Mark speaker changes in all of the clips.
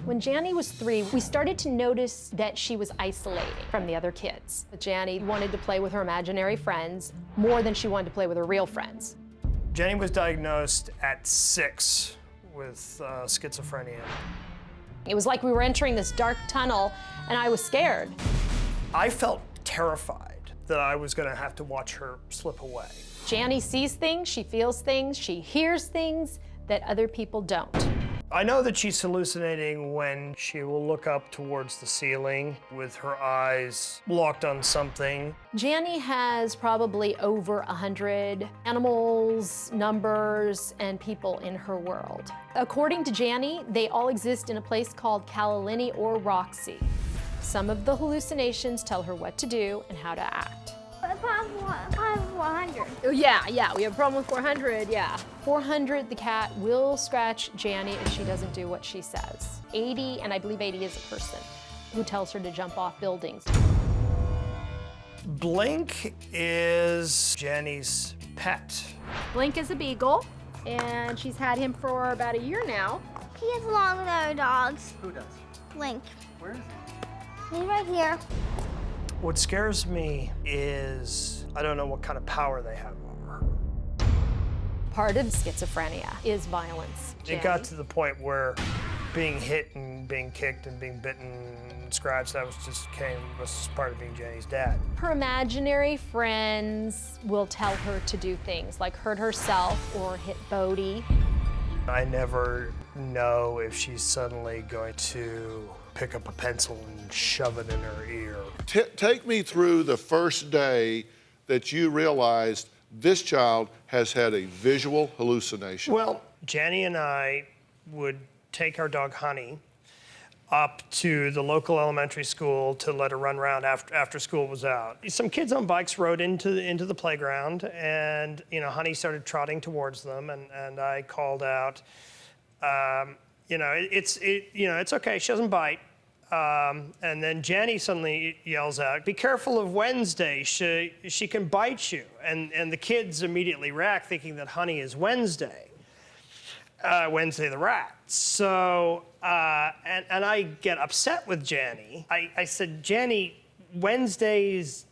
Speaker 1: When Jani was 3, we started to notice that she was isolating from the other kids. Jani wanted to play with her imaginary friends more than she wanted to play with her real friends.
Speaker 2: Jani was diagnosed at 6 with schizophrenia.
Speaker 1: It was like we were entering this dark tunnel, and I was scared.
Speaker 2: I felt terrified that I was going to have to watch her slip away.
Speaker 1: Jani sees things, she feels things, she hears things that other people don't.
Speaker 2: I know that she's hallucinating when she will look up towards the ceiling with her eyes locked on something.
Speaker 1: Jani has probably over 100 animals, numbers, and people in her world. According to Jani, they all exist in a place called Calalini or Roxy. Some of the hallucinations tell her what to do and how to act.
Speaker 3: What if 400?
Speaker 1: Oh, yeah, we have a problem with 400, yeah. 400, the cat will scratch Jani if she doesn't do what she says. 80, and I believe 80 is a person who tells her to jump off buildings.
Speaker 2: Blink is Jani's pet.
Speaker 1: Blink is a beagle, and she's had him for about a year now.
Speaker 3: He has long with other dogs.
Speaker 4: Who does?
Speaker 3: Blink.
Speaker 4: Where is he?
Speaker 3: He's right here.
Speaker 2: What scares me is I don't know what kind of power they have over her.
Speaker 1: Part of schizophrenia is violence.
Speaker 2: It got to the point where being hit and being kicked and being bitten and scratched, that was just part of being Jani's dad.
Speaker 1: Her imaginary friends will tell her to do things like hurt herself or hit Bodhi.
Speaker 2: I never know if she's suddenly going to pick up a pencil and shove it in her ear.
Speaker 5: Take me through the first day that you realized this child has had a visual hallucination.
Speaker 2: Well, Jani and I would take our dog Honey up to the local elementary school to let her run around after school was out. Some kids on bikes rode into the playground, and Honey started trotting towards them, and I called out, it's okay, she doesn't bite. And then Jani suddenly yells out, "Be careful of Wednesday, she can bite you." And the kids immediately react thinking that Honey is Wednesday. Wednesday the rat. So, and I get upset with Jani. I said, "Jani, Wednesday's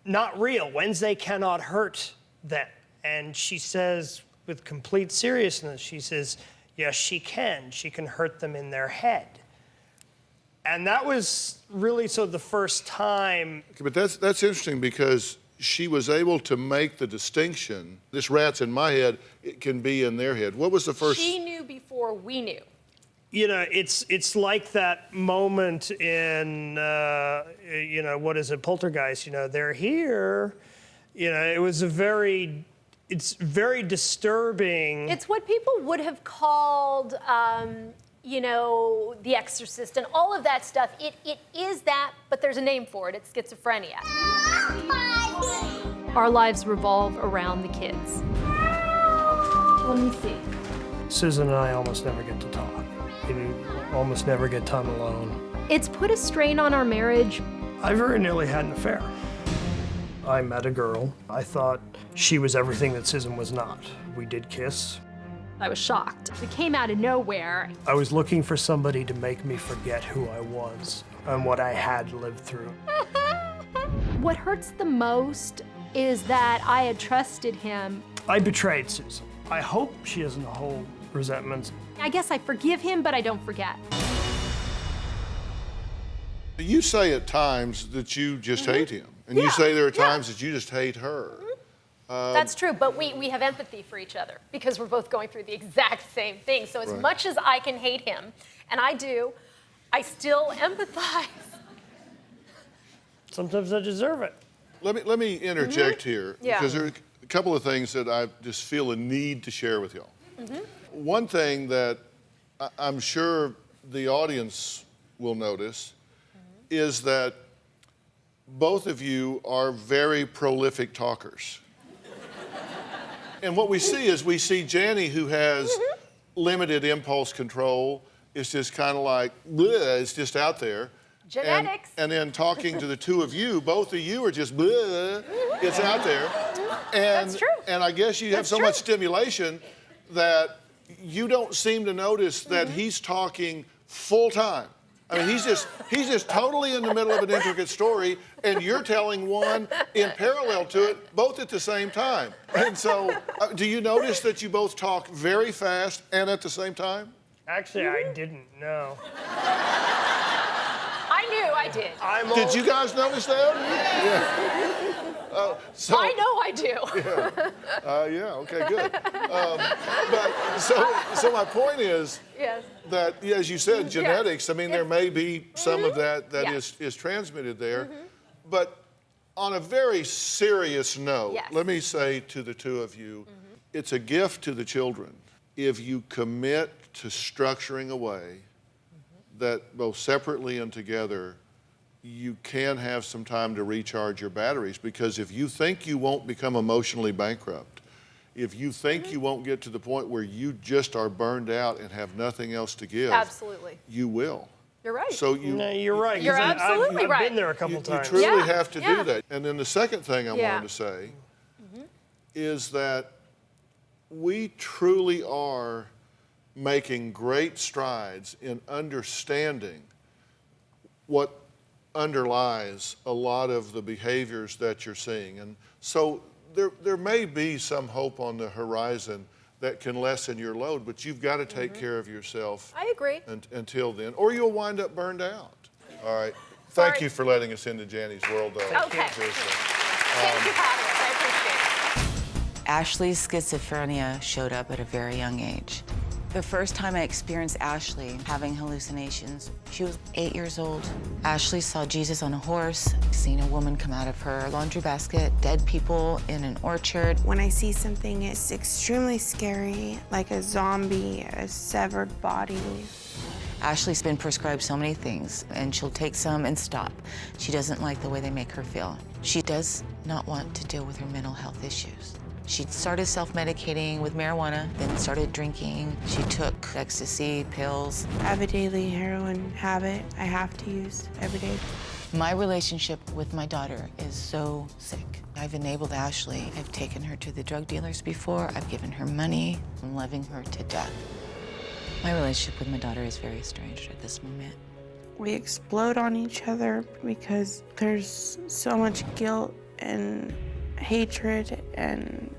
Speaker 2: not real. Wednesday cannot hurt them." And she says, with complete seriousness, she says, "Yes, she can. She can hurt them in their head." And that was really the first time.
Speaker 5: But that's interesting because she was able to make the distinction. This rat's in my head, it can be in their head. What was the first?
Speaker 1: She knew before we knew.
Speaker 2: It's like that moment in, what is it, Poltergeist, they're here. It's very disturbing.
Speaker 1: It's what people would have called, The Exorcist and all of that stuff. It is that, but there's a name for it. It's schizophrenia. Our lives revolve around the kids. Let me see.
Speaker 2: Susan and I almost never get to talk. We almost never get time alone.
Speaker 1: It's put a strain on our marriage.
Speaker 2: I very nearly had an affair. I met a girl. I thought she was everything that Susan was not. We did kiss.
Speaker 1: I was shocked. It came out of nowhere.
Speaker 2: I was looking for somebody to make me forget who I was and what I had lived through.
Speaker 1: What hurts the most is that I had trusted him.
Speaker 2: I betrayed Susan. I hope she doesn't hold resentments.
Speaker 1: I guess I forgive him, but I don't forget.
Speaker 5: You say at times that you just hate him, and you say there are times that you just hate her.
Speaker 1: That's true, but we have empathy for each other because we're both going through the exact same thing. So as much as I can hate him, and I do, I still empathize.
Speaker 2: Sometimes I deserve it.
Speaker 5: Let me interject here, because there are a couple of things that I just feel a need to share with y'all. One thing that I'm sure the audience will notice is that both of you are very prolific talkers. And what we see is we see Jani, who has limited impulse control, is just kind of like, bleh, it's just out there.
Speaker 1: Genetics.
Speaker 5: And then talking to the two of you, both of you are just, bleh, it's out there. And,
Speaker 1: That's true.
Speaker 5: And I guess you have so much stimulation that you don't seem to notice that he's talking full time. I mean, he's just totally in the middle of an intricate story, and you're telling one in parallel to it, both at the same time. And so, do you notice that you both talk very fast and at the same time?
Speaker 2: Actually, I didn't know.
Speaker 1: I knew I did.
Speaker 5: Did you guys notice that? Yeah.
Speaker 1: I know I do.
Speaker 5: Yeah, okay, good. But so my point is that, as you said, genetics, I mean, there may be some of that is transmitted there. But on a very serious note, let me say to the two of you, it's a gift to the children if you commit to structuring a way that both separately and together you can have some time to recharge your batteries, because if you think you won't become emotionally bankrupt, if you think you won't get to the point where you just are burned out and have nothing else to give,
Speaker 1: Absolutely.
Speaker 5: you will.
Speaker 1: You're right.
Speaker 5: So
Speaker 2: No, you're right. 'cause
Speaker 1: You're absolutely
Speaker 2: I've been there a couple
Speaker 5: you
Speaker 2: times.
Speaker 5: truly have to do that. And then the second thing I
Speaker 1: Yeah.
Speaker 5: wanted to say is that we truly are making great strides in understanding what underlies a lot of the behaviors that you're seeing. And so there may be some hope on the horizon that can lessen your load, but you've got to take care of yourself.
Speaker 1: I agree.
Speaker 5: Until then, or you'll wind up burned out. All right. Thank you for letting us into Jani's world, though.
Speaker 1: Okay.
Speaker 5: Seriously.
Speaker 1: Thank you, Padre. I appreciate it.
Speaker 6: Ashley's schizophrenia showed up at a very young age. The first time I experienced Ashley having hallucinations, she was 8 years old. Ashley saw Jesus on a horse, seen a woman come out of her laundry basket, dead people in an orchard.
Speaker 7: When I see something, it's extremely scary, like a zombie, a severed body.
Speaker 6: Ashley's been prescribed so many things, and she'll take some and stop. She doesn't like the way they make her feel. She does not want to deal with her mental health issues. She started self-medicating with marijuana, then started drinking. She took ecstasy, pills.
Speaker 7: I have a daily heroin habit I have to use every day.
Speaker 6: My relationship with my daughter is so sick. I've enabled Ashley. I've taken her to the drug dealers before. I've given her money. I'm loving her to death. My relationship with my daughter is very strange at this moment.
Speaker 7: We explode on each other because there's so much guilt and hatred and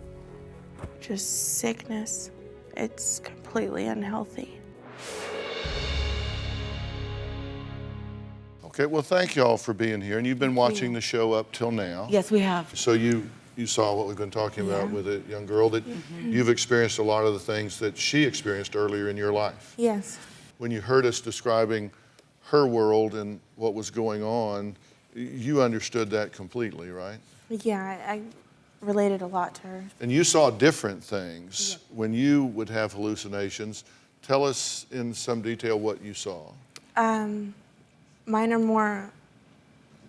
Speaker 7: just sickness. It's completely unhealthy.
Speaker 5: Okay, well, thank you all for being here. And you've been watching the show up till now.
Speaker 6: Yes, we have.
Speaker 5: So you saw what we've been talking about with a young girl, that you've experienced a lot of the things that she experienced earlier in your life.
Speaker 7: Yes.
Speaker 5: When you heard us describing her world and what was going on, you understood that completely, right?
Speaker 7: Yeah, I related a lot to her.
Speaker 5: And you saw different things when you would have hallucinations. Tell us in some detail what you saw.
Speaker 7: Mine are more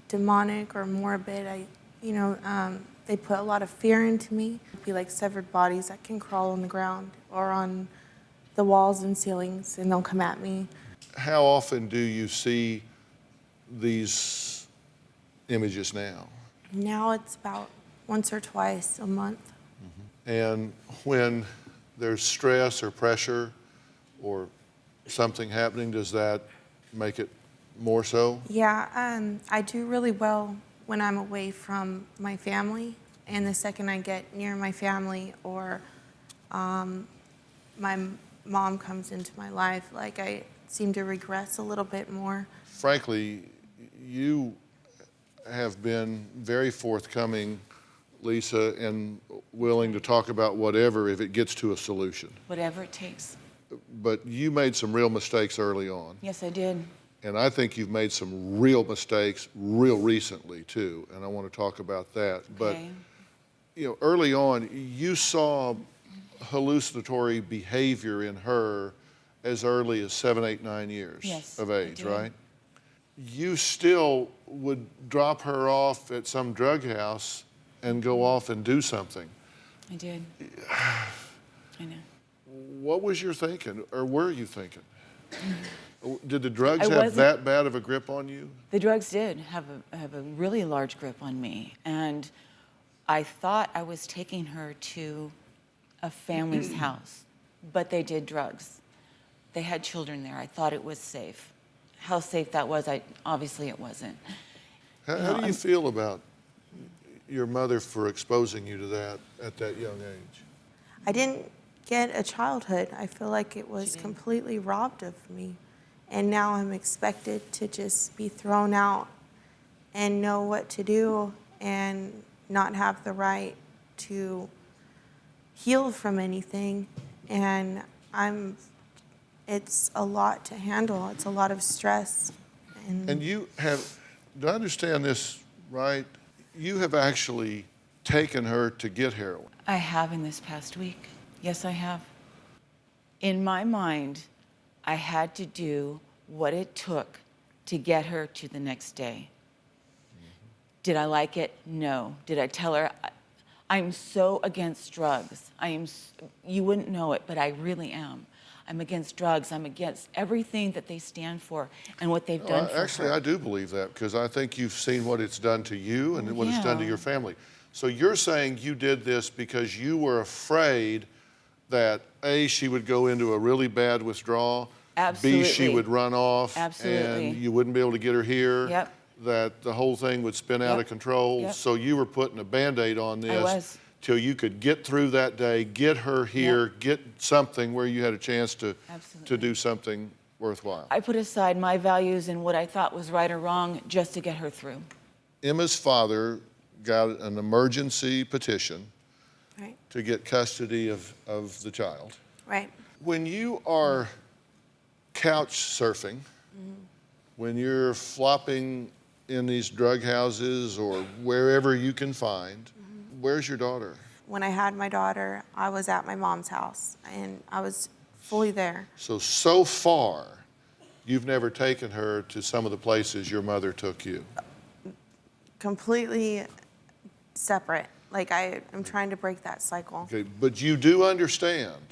Speaker 7: demonic or morbid. They put a lot of fear into me. It'd be like severed bodies that can crawl on the ground or on the walls and ceilings, and they'll come at me.
Speaker 5: How often do you see these images now?
Speaker 7: Now it's about once or twice a month.
Speaker 5: And when there's stress or pressure or something happening, does that make it more so?
Speaker 7: Yeah, I do really well when I'm away from my family, and the second I get near my family or my mom comes into my life, like I seem to regress a little bit more.
Speaker 5: Frankly, you have been very forthcoming, Lisa, and willing to talk about whatever if it gets to a solution.
Speaker 6: Whatever it takes.
Speaker 5: But you made some real mistakes early on.
Speaker 6: Yes, I did.
Speaker 5: And I think you've made some real mistakes real recently too, and I want to talk about that.
Speaker 6: Okay.
Speaker 5: But early on, you saw hallucinatory behavior in her as early as 7, 8, 9 years of age, right? You still would drop her off at some drug house and go off and do something.
Speaker 6: I did. I know.
Speaker 5: What was your thinking, or were you thinking? Did the drugs have that bad of a grip on you?
Speaker 6: The drugs did have a really large grip on me, and I thought I was taking her to a family's house but they did drugs. They had children there. I thought it was safe. How safe that was, obviously it wasn't.
Speaker 5: How do you feel about your mother for exposing you to that at that young age?
Speaker 7: I didn't get a childhood. I feel like it was completely robbed of me. And now I'm expected to just be thrown out and know what to do and not have the right to heal from anything. And it's a lot to handle. It's a lot of stress.
Speaker 5: And you have, do I understand this right? You have actually taken her to get heroin.
Speaker 6: I have in this past week. Yes, I have. In my mind, I had to do what it took to get her to the next day. Did I like it? No. Did I tell her? I'm so against drugs. You wouldn't know it, but I really am. I'm against drugs. I'm against everything that they stand for and what they've done for
Speaker 5: Actually,
Speaker 6: her.
Speaker 5: I do believe that because I think you've seen what it's done to you and what it's done to your family. So you're saying you did this because you were afraid that A, she would go into a really bad withdrawal,
Speaker 6: Absolutely.
Speaker 5: B, she would run off,
Speaker 6: Absolutely.
Speaker 5: and you wouldn't be able to get her here,
Speaker 6: Yep.
Speaker 5: that the whole thing would spin out of control.
Speaker 6: Yep.
Speaker 5: So you were putting a Band-Aid on
Speaker 6: I
Speaker 5: this
Speaker 6: was.
Speaker 5: till you could get through that day, get her here, get something where you had a chance to do something worthwhile.
Speaker 6: I put aside my values and what I thought was right or wrong just to get her through.
Speaker 5: Emma's father got an emergency petition
Speaker 7: Right.
Speaker 5: to get custody of the child.
Speaker 7: Right.
Speaker 5: When you are couch surfing, when you're flopping in these drug houses or wherever you can find, where's your daughter?
Speaker 7: When I had my daughter, I was at my mom's house and I was fully there.
Speaker 5: So far, you've never taken her to some of the places your mother took you.
Speaker 7: Completely separate. Like I'm trying to break that cycle.
Speaker 5: Okay, but you do understand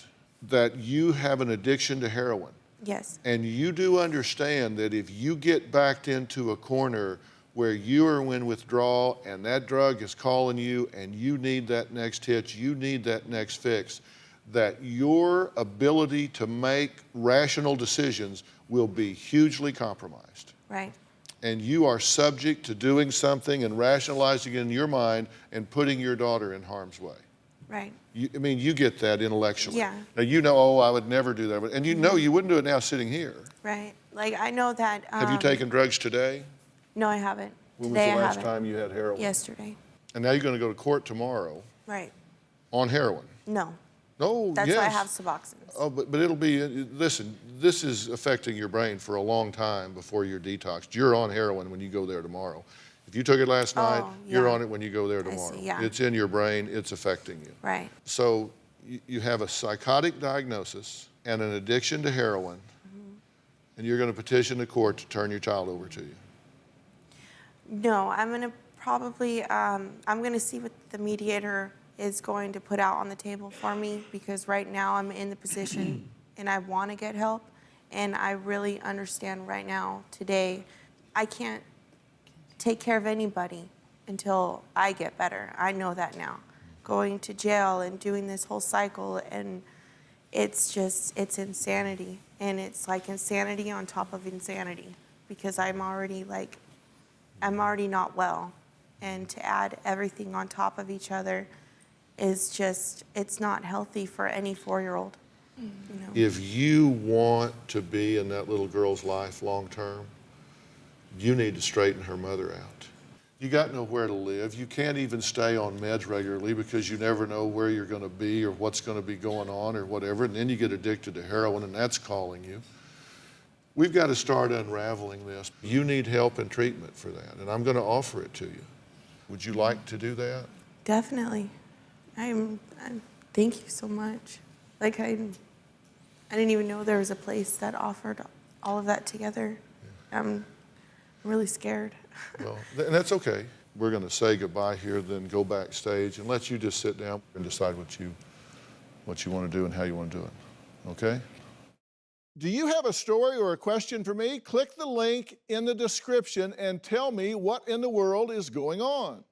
Speaker 5: that you have an addiction to heroin.
Speaker 7: Yes.
Speaker 5: And you do understand that if you get backed into a corner where you are in withdrawal and that drug is calling you and you need that next hit, you need that next fix, that your ability to make rational decisions will be hugely compromised.
Speaker 7: Right.
Speaker 5: And you are subject to doing something and rationalizing it in your mind and putting your daughter in harm's way.
Speaker 7: Right.
Speaker 5: You get that intellectually.
Speaker 7: Yeah.
Speaker 5: Now, you know, oh, I would never do that. And you know you wouldn't do it now sitting here.
Speaker 7: Right. Like I know that.
Speaker 5: Have you taken drugs today?
Speaker 7: No, I haven't.
Speaker 5: When
Speaker 7: Today
Speaker 5: was the
Speaker 7: I
Speaker 5: last
Speaker 7: haven't.
Speaker 5: time you had heroin?
Speaker 7: Yesterday.
Speaker 5: And now you're going to go to court tomorrow
Speaker 7: Right.
Speaker 5: on heroin.
Speaker 7: No.
Speaker 5: No,
Speaker 7: That's
Speaker 5: yes.
Speaker 7: why I have Suboxone.
Speaker 5: Oh, but it'll be, listen, this is affecting your brain for a long time before you're detoxed. You're on heroin when you go there tomorrow. If you took it last night, you're on it when you go there tomorrow.
Speaker 7: see, yeah.
Speaker 5: It's in your brain, it's affecting you.
Speaker 7: Right.
Speaker 5: So you have a psychotic diagnosis and an addiction to heroin, and you're going to petition the court to turn your child over to you.
Speaker 7: No, I'm going to probably, I'm going to see what the mediator is going to put out on the table for me because right now I'm in the position and I want to get help. And I really understand right now, today, I can't take care of anybody until I get better. I know that now. Going to jail and doing this whole cycle, and it's insanity. And it's like insanity on top of insanity because I'm already not well. And to add everything on top of each other is just, it's not healthy for any 4-year-old. You know?
Speaker 5: If you want to be in that little girl's life long term, you need to straighten her mother out. You got nowhere to live. You can't even stay on meds regularly because you never know where you're going to be or what's going to be going on or whatever. And then you get addicted to heroin and that's calling you. We've got to start unraveling this. You need help and treatment for that, and I'm going to offer it to you. Would you like to do that?
Speaker 7: Definitely. Thank you so much. Like I didn't even know there was a place that offered all of that together. I'm really scared.
Speaker 5: Well, and that's okay. We're going to say goodbye here, then go backstage and let you just sit down and decide what you want to do and how you want to do it. Okay? Do you have a story or a question for me? Click the link in the description and tell me what in the world is going on.